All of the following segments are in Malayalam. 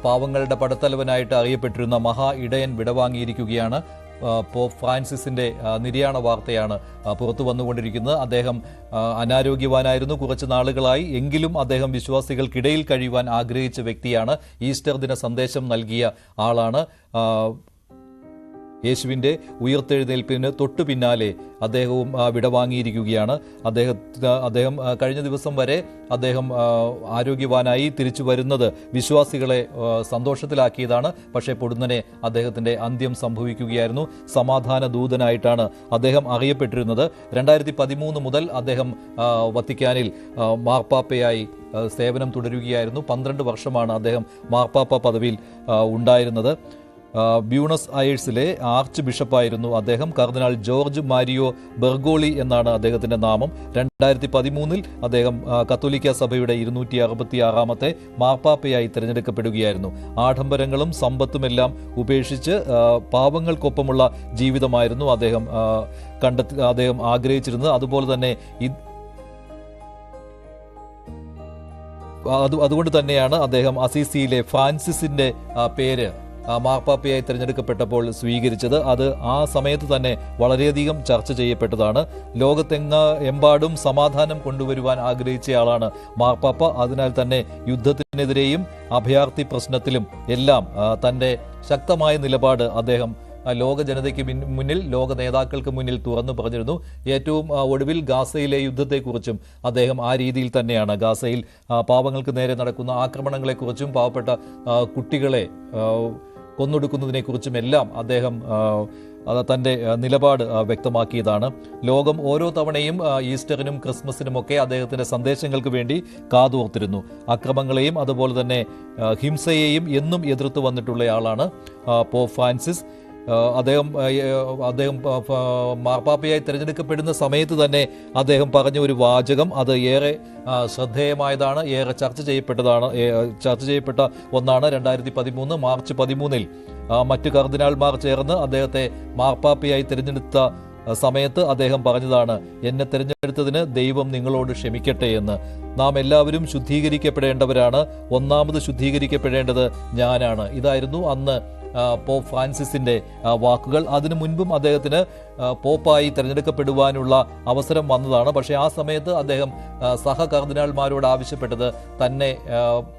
പാവങ്ങളുടെ പടത്തലവനായിട്ട് അറിയപ്പെട്ടിരുന്ന മഹാ ഇടയൻ വിടവാങ്ങിയിരിക്കുകയാണ്. പോപ്പ് ഫ്രാൻസിസിൻ്റെ നിര്യാണ വാർത്തയാണ് പുറത്തു വന്നുകൊണ്ടിരിക്കുന്നത്. അദ്ദേഹം അനാരോഗ്യവാനായിരുന്നു കുറച്ച് നാളുകളായി. എങ്കിലും അദ്ദേഹം വിശ്വാസികൾക്കിടയിൽ കഴിയുവാൻ ആഗ്രഹിച്ച വ്യക്തിയാണ്. ഈസ്റ്റർ ദിന സന്ദേശം നൽകിയ ആളാണ്. യേശുവിൻ്റെ ഉയർത്തെഴുന്നേൽപ്പിന് തൊട്ടു പിന്നാലെ അദ്ദേഹവും വിടവാങ്ങിയിരിക്കുകയാണ്. അദ്ദേഹം കഴിഞ്ഞ ദിവസം വരെ അദ്ദേഹം ആരോഗ്യവാനായി തിരിച്ചു വരുന്നത് വിശ്വാസികളെ സന്തോഷത്തിലാക്കിയതാണ്. പക്ഷേ പൊടുന്നനെ അദ്ദേഹത്തിൻ്റെ അന്ത്യം സംഭവിക്കുകയായിരുന്നു. സമാധാന ദൂതനായിട്ടാണ് അദ്ദേഹം അറിയപ്പെട്ടിരുന്നത്. 2013 മുതൽ അദ്ദേഹം വത്തിക്കാനിൽ മാർപ്പാപ്പയായി സേവനം തുടരുകയായിരുന്നു. 12 വർഷമാണ് അദ്ദേഹം മാർപ്പാപ്പ പദവിയിൽ ഉണ്ടായിരുന്നത്. ബ്യൂണസ് അയേഴ്സിലെ ആർച്ച് ബിഷപ്പായിരുന്നു അദ്ദേഹം. കർദിനാൾ ജോർജ് മാരിയോ ബെർഗോളി എന്നാണ് അദ്ദേഹത്തിൻ്റെ നാമം. 2013 അദ്ദേഹം കത്തോലിക്ക സഭയുടെ 266ാമത്തെ മാർപ്പാപ്പയായി തിരഞ്ഞെടുക്കപ്പെടുകയായിരുന്നു. ആഡംബരങ്ങളും സമ്പത്തുമെല്ലാം ഉപേക്ഷിച്ച് പാവങ്ങൾക്കൊപ്പമുള്ള ജീവിതമായിരുന്നു അദ്ദേഹം ആഗ്രഹിച്ചിരുന്നത്. അതുപോലെ തന്നെ അതുകൊണ്ട് തന്നെയാണ് അദ്ദേഹം അസീസിയിലെ ഫ്രാൻസിസിൻ്റെ പേര് മാർപ്പാപ്പയായി തിരഞ്ഞെടുക്കപ്പെട്ടപ്പോൾ സ്വീകരിച്ചത്. അത് ആ സമയത്ത് തന്നെ വളരെയധികം ചർച്ച ചെയ്യപ്പെട്ടതാണ്. ലോകത്തെമ്പാടും സമാധാനം കൊണ്ടുവരുവാൻ ആഗ്രഹിച്ചയാളാണ് മാർപ്പാപ്പ. അതിനാൽ തന്നെ യുദ്ധത്തിനെതിരെയും അഭയാർത്ഥി പ്രശ്നത്തിലും എല്ലാം തൻ്റെ ശക്തമായ നിലപാട് അദ്ദേഹം ലോക ജനതയ്ക്ക് മുന്നിൽ, ലോക നേതാക്കൾക്ക് മുന്നിൽ തുറന്നു പറഞ്ഞിരുന്നു. ഏറ്റവും ഒടുവിൽ ഗാസയിലെ യുദ്ധത്തെക്കുറിച്ചും അദ്ദേഹം ആ രീതിയിൽ തന്നെയാണ്, ഗാസയിൽ പാവങ്ങൾക്ക് നേരെ നടക്കുന്ന ആക്രമണങ്ങളെക്കുറിച്ചും പാവപ്പെട്ട കുട്ടികളെ കൊന്നൊടുക്കുന്നതിനെക്കുറിച്ചും എല്ലാം അദ്ദേഹം തൻ്റെ നിലപാട് വ്യക്തമാക്കിയതാണ്. ലോകം ഓരോ തവണയും ഈസ്റ്ററിനും ക്രിസ്മസിനുമൊക്കെ അദ്ദേഹത്തിൻ്റെ സന്ദേശങ്ങൾക്ക് വേണ്ടി കാതോർത്തിരുന്നു. അക്രമങ്ങളെയും അതുപോലെ തന്നെ ഹിംസയെയും എന്നും എതിർത്ത് വന്നിട്ടുള്ളയാളാണ് പോപ്പ് ഫ്രാൻസിസ്. അദ്ദേഹം മാർപ്പാപ്പയായി തിരഞ്ഞെടുക്കപ്പെടുന്ന സമയത്ത് തന്നെ അദ്ദേഹം പറഞ്ഞ ഒരു വാചകം അത് ഏറെ ശ്രദ്ധേയമായതാണ്, ഏറെ ചർച്ച ചെയ്യപ്പെട്ട ഒന്നാണ്. 2013 മാർച്ച് 13 മറ്റ് കർദിനാൾമാർ ചേർന്ന് അദ്ദേഹത്തെ മാർപ്പാപ്പയായി തിരഞ്ഞെടുത്ത സമയത്ത് അദ്ദേഹം പറഞ്ഞതാണ്, എന്നെ തിരഞ്ഞെടുത്തതിന് ദൈവം നിങ്ങളോട് ക്ഷമിക്കട്ടെ എന്ന്. നാം എല്ലാവരും ശുദ്ധീകരിക്കപ്പെടേണ്ടവരാണ്. ഒന്നാമത് ശുദ്ധീകരിക്കപ്പെടേണ്ടത് ഞാനാണ്. ഇതായിരുന്നു അന്ന് പോപ്പ് ഫ്രാൻസിസിൻ്റെ വാക്കുകൾ. അതിനു മുൻപും അദ്ദേഹത്തിന് പോപ്പായി തിരഞ്ഞെടുക്കപ്പെടുവാനുള്ള അവസരം വന്നതാണ്. പക്ഷേ ആ സമയത്ത് അദ്ദേഹം സഹ കർദിനാൾമാരോട് ആവശ്യപ്പെട്ടത് തന്നെ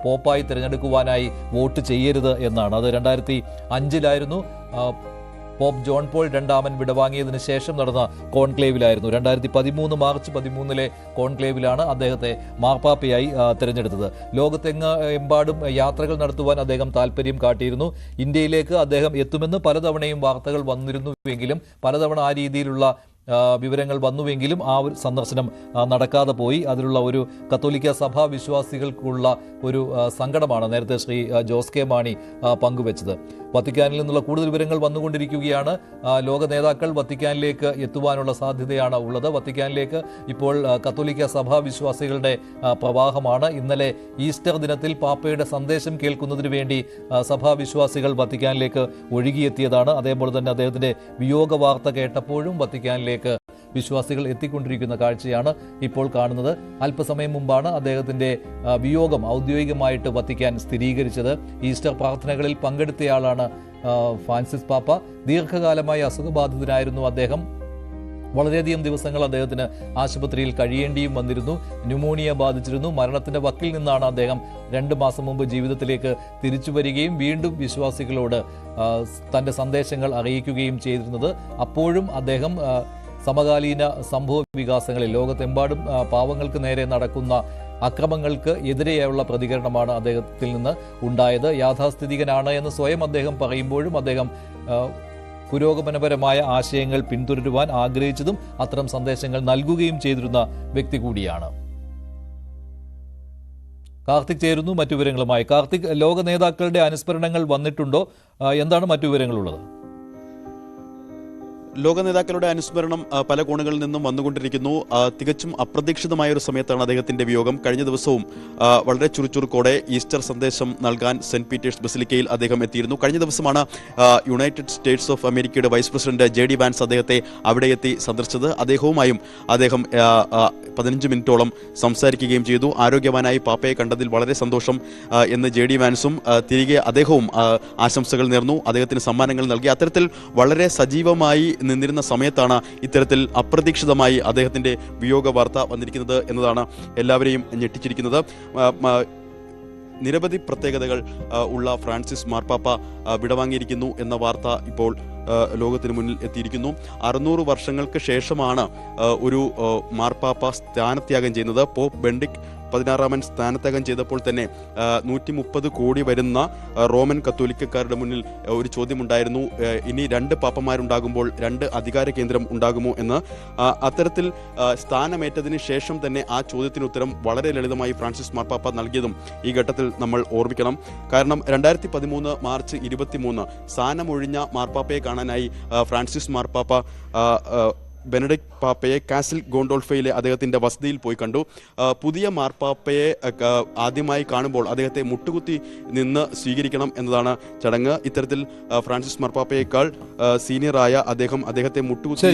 പോപ്പായി തിരഞ്ഞെടുക്കുവാനായി വോട്ട് ചെയ്യരുത് എന്നാണ്. അത് 2005 പോപ്പ് ജോൺ പോൾ രണ്ടാമൻ വിടവാങ്ങിയതിന് ശേഷം നടന്ന കോൺക്ലേവിലായിരുന്നു. 2013 മാർച്ച് 13 കോൺക്ലേവിലാണ് അദ്ദേഹത്തെ മാർപ്പാപ്പയായി തിരഞ്ഞെടുത്തത്. ലോകത്തെമ്പാടും യാത്രകൾ നടത്തുവാൻ അദ്ദേഹം താല്പര്യം കാട്ടിയിരുന്നു. ഇന്ത്യയിലേക്ക് അദ്ദേഹം എത്തുമെന്ന് പലതവണയും വാർത്തകൾ വന്നിരുന്നുവെങ്കിലും, പലതവണ ആ രീതിയിലുള്ള വിവരങ്ങൾ വന്നുവെങ്കിലും ആ ഒരു സന്ദർശനം നടക്കാതെ പോയി. അതിലുള്ള ഒരു കത്തോലിക്ക സഭാ വിശ്വാസികൾക്കുള്ള ഒരു സങ്കടമാണ് നേരത്തെ ശ്രീ ജോസ് കെ മാണി പങ്കുവച്ചത്. വത്തിക്കാനിൽ നിന്നുള്ള കൂടുതൽ വിവരങ്ങൾ വന്നുകൊണ്ടിരിക്കുകയാണ്. ലോക നേതാക്കൾ വത്തിക്കാനിലേക്ക് എത്തുവാനുള്ള സാധ്യതയാണ് ഉള്ളത്. വത്തിക്കാനിലേക്ക് ഇപ്പോൾ കത്തോലിക്ക സഭാ വിശ്വാസികളുടെ പ്രവാഹമാണ്. ഇന്നലെ ഈസ്റ്റർ ദിനത്തിൽ പാപ്പയുടെ സന്ദേശം കേൾക്കുന്നതിന് വേണ്ടി സഭാ വിശ്വാസികൾ വത്തിക്കാനിലേക്ക് ഒഴുകിയെത്തിയതാണ്. അതേപോലെ തന്നെ അദ്ദേഹത്തിൻ്റെ വിയോഗ വാർത്ത കേട്ടപ്പോഴും വത്തിക്കാനിലേക്ക് വിശ്വാസികൾ എത്തിക്കൊണ്ടിരിക്കുന്ന കാഴ്ചയാണ് ഇപ്പോൾ കാണുന്നത്. അല്പസമയം മുമ്പാണ് അദ്ദേഹത്തിൻ്റെ വിയോഗം ഔദ്യോഗികമായിട്ട് വത്തിക്കാൻ സ്ഥിരീകരിച്ചത്. ഈസ്റ്റർ പ്രാർത്ഥനകളിൽ പങ്കെടുത്തയാളാണ് ഫ്രാൻസിസ് പാപ്പ. ദീർഘകാലമായി അസുഖബാധിതനായിരുന്നു അദ്ദേഹം. വളരെയധികം ദിവസങ്ങൾ അദ്ദേഹത്തിന് ആശുപത്രിയിൽ കഴിയേണ്ടിയും വന്നിരുന്നു. ന്യൂമോണിയ ബാധിച്ചിരുന്നു. മരണത്തിൻ്റെ വക്കിൽ നിന്നാണ് അദ്ദേഹം 2 മാസം മുമ്പ് ജീവിതത്തിലേക്ക് തിരിച്ചു വരികയും വീണ്ടും വിശ്വാസികളോട് തൻ്റെ സന്ദേശങ്ങൾ അറിയിക്കുകയും ചെയ്തിരുന്നത്. അപ്പോഴും അദ്ദേഹം സമകാലീന സംഭവ വികാസങ്ങളിൽ ലോകത്തെമ്പാടും പാവങ്ങൾക്ക് നേരെ നടക്കുന്ന അക്രമങ്ങൾക്ക് എതിരെയുള്ള പ്രതികരണമാണ് അദ്ദേഹത്തിൽ നിന്ന് ഉണ്ടായത്. യാഥാസ്ഥിതികനാണ് എന്ന് സ്വയം അദ്ദേഹം പറയുമ്പോഴും അദ്ദേഹം പുരോഗമനപരമായ ആശയങ്ങൾ പിന്തുടരുവാൻ ആഗ്രഹിച്ചതും അത്തരം സന്ദേശങ്ങൾ നൽകുകയും ചെയ്തിരുന്ന വ്യക്തി കൂടിയാണ്. കാർത്തിക് ചേരുന്നു മറ്റു വിവരങ്ങളുമായി. കാർത്തിക്, ലോക നേതാക്കളുടെ അനുസ്മരണങ്ങൾ വന്നിട്ടുണ്ടോ? എന്താണ് മറ്റു വിവരങ്ങളുള്ളത്? ലോക നേതാക്കളുടെ അനുസ്മരണം പല കോണുകളിൽ നിന്നും വന്നുകൊണ്ടിരിക്കുന്നു. തികച്ചും അപ്രതീക്ഷിതമായ ഒരു സമയത്താണ് അദ്ദേഹത്തിന്റെ വിയോഗം. കഴിഞ്ഞ ദിവസവും വളരെ ചുറുചുറുക്കോടെ ഈസ്റ്റർ സന്ദേശം നൽകാൻ സെന്റ് പീറ്റേഴ്സ് ബസിലിക്കയിൽ അദ്ദേഹം എത്തിയിരുന്നു. കഴിഞ്ഞ ദിവസമാണ് യുണൈറ്റഡ് സ്റ്റേറ്റ്സ് ഓഫ് അമേരിക്കയുടെ വൈസ് പ്രസിഡന്റ് JD വാൻസ് അദ്ദേഹത്തെ അവിടെ എത്തി സന്ദർശിച്ചത്. അദ്ദേഹവുമായും അദ്ദേഹം 15 മിനിറ്റോളം സംസാരിക്കുകയും ചെയ്തു. ആരോഗ്യവാനായി പാപ്പയെ കണ്ടതിൽ വളരെ സന്തോഷം എന്ന് JD വാൻസും തിരികെ അദ്ദേഹവും ആശംസകൾ നേർന്നു, അദ്ദേഹത്തിന് സമ്മാനങ്ങൾ നൽകി. അത്തരത്തിൽ വളരെ സജീവമായി നിന്നിരുന്ന സമയത്താണ് ഇത്തരത്തിൽ അപ്രതീക്ഷിതമായി അദ്ദേഹത്തിന്റെ വിയോഗ വാർത്ത വന്നിരിക്കുന്നത് എന്നതാണ് എല്ലാവരെയും ഞെട്ടിച്ചിരിക്കുന്നത്. നിരവധി പ്രത്യേകതകൾ ഉള്ള ഫ്രാൻസിസ് മാർപ്പാപ്പ വിടവാങ്ങിയിരിക്കുന്നു എന്ന വാർത്ത ഇപ്പോൾ ലോകത്തിന് മുന്നിൽ എത്തിയിരിക്കുന്നു. 600 വർഷങ്ങൾക്ക് ശേഷമാണ് ഒരു മാർപ്പാപ്പ സ്ഥാനത്യാഗം ചെയ്യുന്നത്. പോപ്പ് ബെനഡിക്ട് 16 സ്ഥാനത്യാഗം ചെയ്തപ്പോൾ തന്നെ 130 കോടി വരുന്ന റോമൻ കത്തോലിക്കക്കാരുടെ മുന്നിൽ ഒരു ചോദ്യമുണ്ടായിരുന്നു, ഇനി 2 പാപ്പമാരുണ്ടാകുമ്പോൾ 2 അധികാര കേന്ദ്രം ഉണ്ടാകുമോ എന്ന്. അത്തരത്തിൽ സ്ഥാനമേറ്റതിന് ശേഷം തന്നെ ആ ചോദ്യത്തിന് ഉത്തരം വളരെ ലളിതമായി ഫ്രാൻസിസ് മാർപ്പാപ്പ നൽകിയതും ഈ ഘട്ടത്തിൽ നമ്മൾ ഓർമ്മിക്കണം. കാരണം 2013 മാർച്ച് 23 സ്ഥാനമൊഴിഞ്ഞ മാർപ്പാപ്പയെ കാണാനായി ഫ്രാൻസിസ് മാർപ്പാപ്പ ബെനഡിക്ട് പാപ്പയെ കാസിൽ ഗോണ്ടോൾഫയിലെ അദ്ദേഹത്തിൻ്റെ വസതിയിൽ പോയി കണ്ടു. പുതിയ മാർപ്പാപ്പയെ ആദ്യമായി കാണുമ്പോൾ അദ്ദേഹത്തെ മുട്ടുകുത്തി നിന്ന് സ്വീകരിക്കണം എന്നതാണ് ചടങ്ങ്. ഇത്തരത്തിൽ ഫ്രാൻസിസ് മാർപ്പാപ്പയേക്കാൾ സീനിയറായ അദ്ദേഹത്തെ മുട്ടുകുത്തി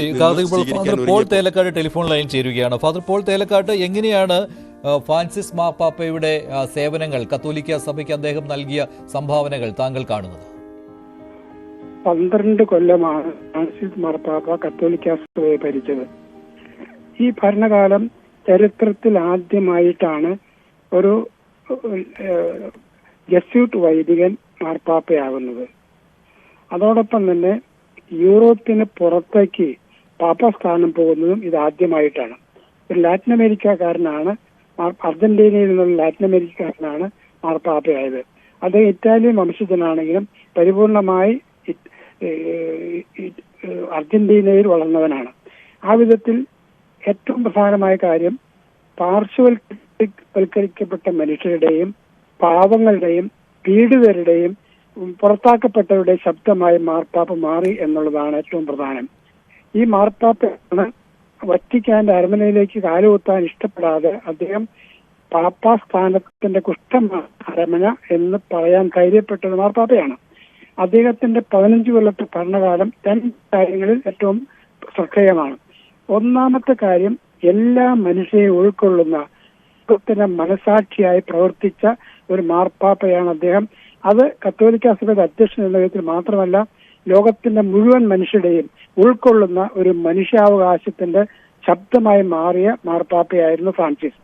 പോൾ തേലക്കാട് ടെലിഫോൺ ലൈൻ ചേരുകയാണ്. ഫാദർ പോൾ തേലക്കാട്, എങ്ങനെയാണ് ഫ്രാൻസിസ് മാർപ്പാപ്പയുടെ സേവനങ്ങൾ, കത്തോലിക്ക സഭയ്ക്ക് അദ്ദേഹം നൽകിയ സംഭാവനകൾ താങ്കൾ കാണുന്നത്? 12 കൊല്ലമാണ് ഫ്രാൻസിസ് മാർപ്പാപ്പ കത്തോലിക്ക സഭയെ ഭരിച്ചത്. ഈ ഭരണകാലം ചരിത്രത്തിൽ ആദ്യമായിട്ടാണ് ഒരു ജസ്യൂട്ട് വൈദികൻ മാർപ്പാപ്പയാകുന്നത്. അതോടൊപ്പം തന്നെ യൂറോപ്പിന് പുറത്തേക്ക് പാപ്പ സ്ഥാനം പോകുന്നതും ഇത് ആദ്യമായിട്ടാണ്. ഒരു ലാറ്റിൻ അമേരിക്കക്കാരനാണ്, അർജന്റീനയിൽ നിന്നുള്ള ലാറ്റിൻ അമേരിക്കക്കാരനാണ് മാർപ്പാപ്പയായത്. അദ്ദേഹം ഇറ്റാലിയൻ വംശജനാണെങ്കിലും പരിപൂർണമായി അർജന്റീനയിൽ വളർന്നവനാണ്. ആ വിധത്തിൽ ഏറ്റവും പ്രധാനമായ കാര്യം പാർശ്വവൽക്കരിക്കപ്പെട്ട മനുഷ്യരുടെയും പാവങ്ങളുടെയും പീഡിതരുടെയും പുറത്താക്കപ്പെട്ടവരുടെ ശബ്ദമായി മാർപ്പാപ്പ മാറി എന്നുള്ളതാണ് ഏറ്റവും പ്രധാനം. ഈ മാർപ്പാപ്പയാണ് വത്തിക്കാന്റെ അരമനയിലേക്ക് കാലുകുത്താൻ ഇഷ്ടപ്പെടാതെ അദ്ദേഹം പാപ്പാ സ്ഥാനത്തിന്റെ കുഷ്ഠമാണ് അരമന എന്ന് പറയാൻ ധൈര്യപ്പെട്ടത് മാർപ്പാപ്പയാണ്. അദ്ദേഹത്തിന്റെ 15 കൊല്ലത്തെ ഭരണകാലം 2 കാര്യങ്ങളിൽ ഏറ്റവും ശ്രദ്ധേയമാണ്. ഒന്നാമത്തെ കാര്യം, എല്ലാ മനുഷ്യരെയും ഉൾക്കൊള്ളുന്ന മനസാക്ഷിയായി പ്രവർത്തിച്ച ഒരു മാർപ്പാപ്പയാണ് അദ്ദേഹം. അത് കത്തോലിക്ക സഭയുടെ അധ്യക്ഷൻ എന്ന വിധത്തിൽ മാത്രമല്ല, ലോകത്തിന്റെ മുഴുവൻ മനുഷ്യരുടെയും ഉൾക്കൊള്ളുന്ന ഒരു മനുഷ്യാവകാശത്തിന്റെ ശബ്ദമായി മാറിയ മാർപ്പാപ്പയായിരുന്നു ഫ്രാൻസിസ്.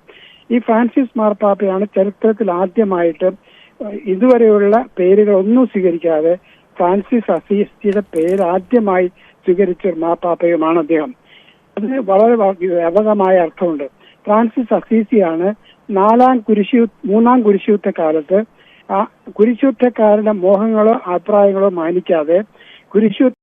ഈ ഫ്രാൻസിസ് മാർപ്പാപ്പയാണ് ചരിത്രത്തിൽ ആദ്യമായിട്ട് ഇതുവരെയുള്ള പേരുകൾ ഒന്നും സ്വീകരിക്കാതെ ഫ്രാൻസിസ് അസീസിയുടെ പേര് ആദ്യമായി സ്വീകരിച്ച ഒരു മാർപ്പാപ്പയുമാണ് അദ്ദേഹം. അതിന് വളരെ വ്യാപകമായ അർത്ഥമുണ്ട്. ഫ്രാൻസിസ് അസീസിയാണ് 3 കുരിശുയുദ്ധ കാലത്ത് ആ കുരിശുയുദ്ധക്കാരുടെ മോഹങ്ങളോ അഭിപ്രായങ്ങളോ മാനിക്കാതെ കുരിശു